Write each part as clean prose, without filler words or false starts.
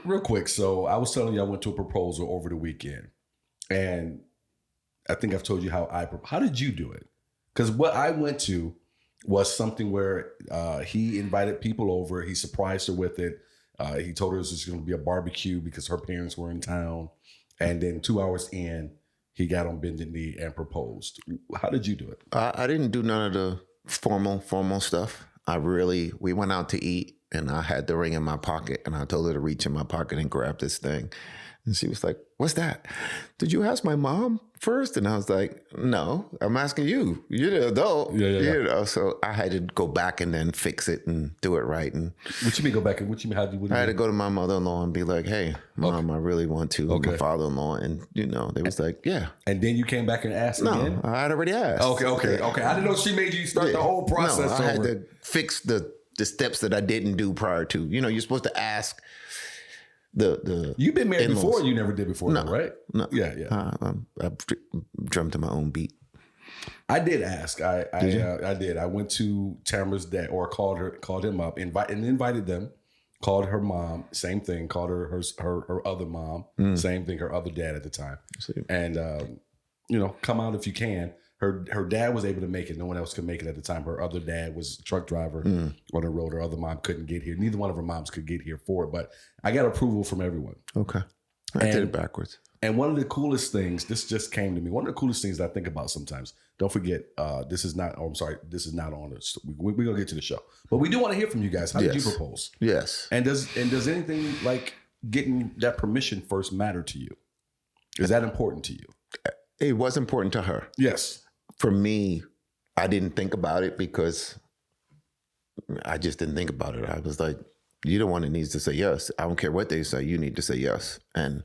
Real quick, so I was telling you I went to a proposal over the weekend, and I think I've told you how did you do it? Because what I went to was something where he invited people over. He surprised her with it. He told her it was just going to be a barbecue because her parents were in town. And then 2 hours in, he got on bended knee and proposed. How did you do it? I didn't do none of the formal stuff. We went out to eat, and I had the ring in my pocket, and I told her to reach in my pocket and grab this thing. And she was like, "What's that? Did you ask my mom first?" And I was like, "No, I'm asking you. You're the adult." Yeah. You know, so I had to go back and then fix it and do it right. And What you mean go back? And what you mean? I had to go to my mother-in-law and be like, "Hey, Mom, I really want to." Okay. My father-in-law, and they was like, "Yeah." And then you came back and asked again? No, I had already asked. Okay. I didn't know she made you start the whole process I over. had to fix the steps that I didn't do prior to. You're supposed to ask the You've been married in-laws. before. You never did before, No, though, right? No. Yeah. I drummed to my own beat. I did ask. I Did did. I went to Tamara's dad, or called him up, invited them. Called her mom, same thing. Called her other mom, same thing. Her other dad at the time, and come out if you can. Her dad was able to make it. No one else could make it at the time. Her other dad was a truck driver on the road. Her other mom couldn't get here. Neither one of her moms could get here for it. But I got approval from everyone. Okay. I did it backwards. And one of the coolest things, this just came to me. One of the coolest things that I think about sometimes. Don't forget, this is not on this. We're gonna get to the show, but we do want to hear from you guys. How did you propose? Yes. And does anything like getting that permission first matter to you? Is that important to you? It was important to her. Yes. For me, I didn't think about it because I just didn't think about it. I was like, you're the one that needs to say yes. I don't care what they say. You need to say yes. And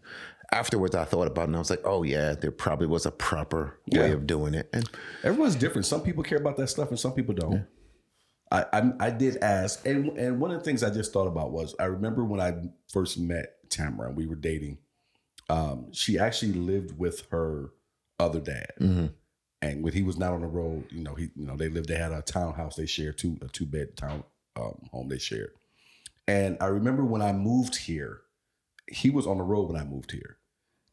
afterwards, I thought about it, and I was like, oh, yeah, there probably was a proper way of doing it. And everyone's different. Some people care about that stuff and some people don't. Yeah. I did ask. And one of the things I just thought about was, I remember when I first met Tamara and we were dating, she actually lived with her other dad. Mm-hmm. And when he was not on the road, they had a townhouse they shared, a 2-bed town home they shared. And I remember when I moved here, he was on the road when I moved here.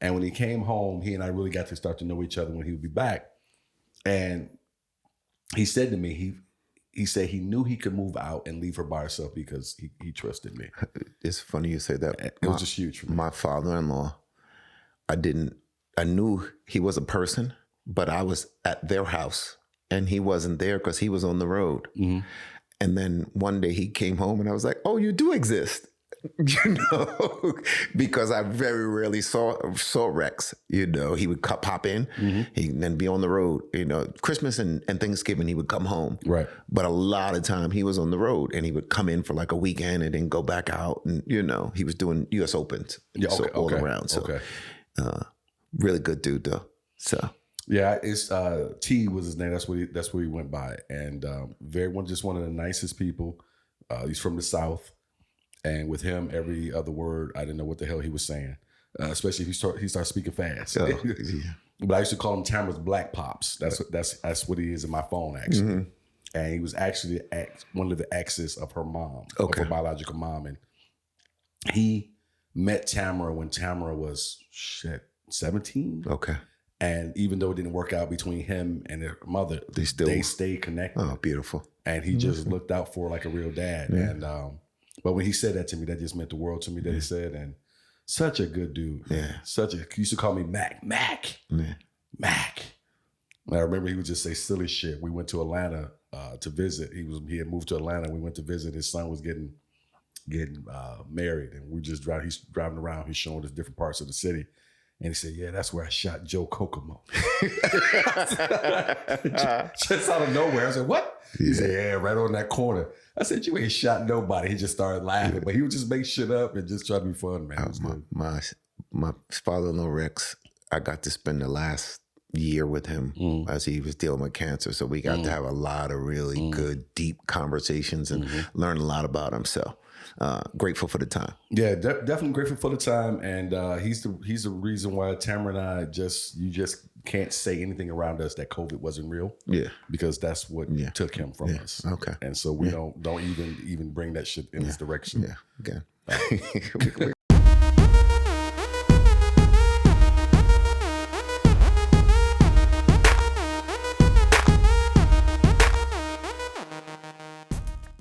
And when he came home, he and I really got to start to know each other when he would be back. And he said to me, he said he knew he could move out and leave her by herself because he trusted me. It's funny you say that. It was just huge for me. My father-in-law, I knew he was a person, but I was at their house and he wasn't there because he was on the road. Mm-hmm. And then one day he came home and I was like, oh, you do exist. Because I very rarely saw Rex. He would pop in, he'd then be on the road. Christmas and Thanksgiving, he would come home. Right. But a lot of time he was on the road and he would come in for like a weekend and then go back out. And, he was doing U.S. Opens all around. So really good dude, though. So. Yeah, it's T was his name. That's what he went by. And just one of the nicest people. He's from the South. And with him, every other word, I didn't know what the hell he was saying, especially if he started speaking fast. Oh, yeah. But I used to call him Tamara's Black Pops. That's what he is in my phone, actually. Mm-hmm. And he was actually one of the exes of her mom, of her biological mom. And he met Tamara when Tamara was 17. Okay. And even though it didn't work out between him and their mother, they stayed connected. Oh, beautiful. And he just looked out for her like a real dad. Yeah. And but when he said that to me, that just meant the world to me that he said. And such a good dude. Yeah. He used to call me Mac. Yeah. Mac. And I remember he would just say silly shit. We went to Atlanta to visit. He had moved to Atlanta. We went to visit. His son was getting married. And he's driving around. He's showing us different parts of the city. And he said, yeah, that's where I shot Joe Kokomo. Just out of nowhere. I said, what? He said, yeah, right on that corner. I said, you ain't shot nobody. He just started laughing. But he would just make shit up and just try to be fun, man. My father-in-law, Rex, I got to spend the last year with him as he was dealing with cancer. So we got to have a lot of really good, deep conversations and learn a lot about him. So grateful for the time. Yeah, definitely grateful for the time. And he's the reason why Tamara and I you just can't say anything around us that COVID wasn't real. Yeah. Because that's what took him from us. Okay. And so we don't even bring that shit in his direction. Yeah. Okay.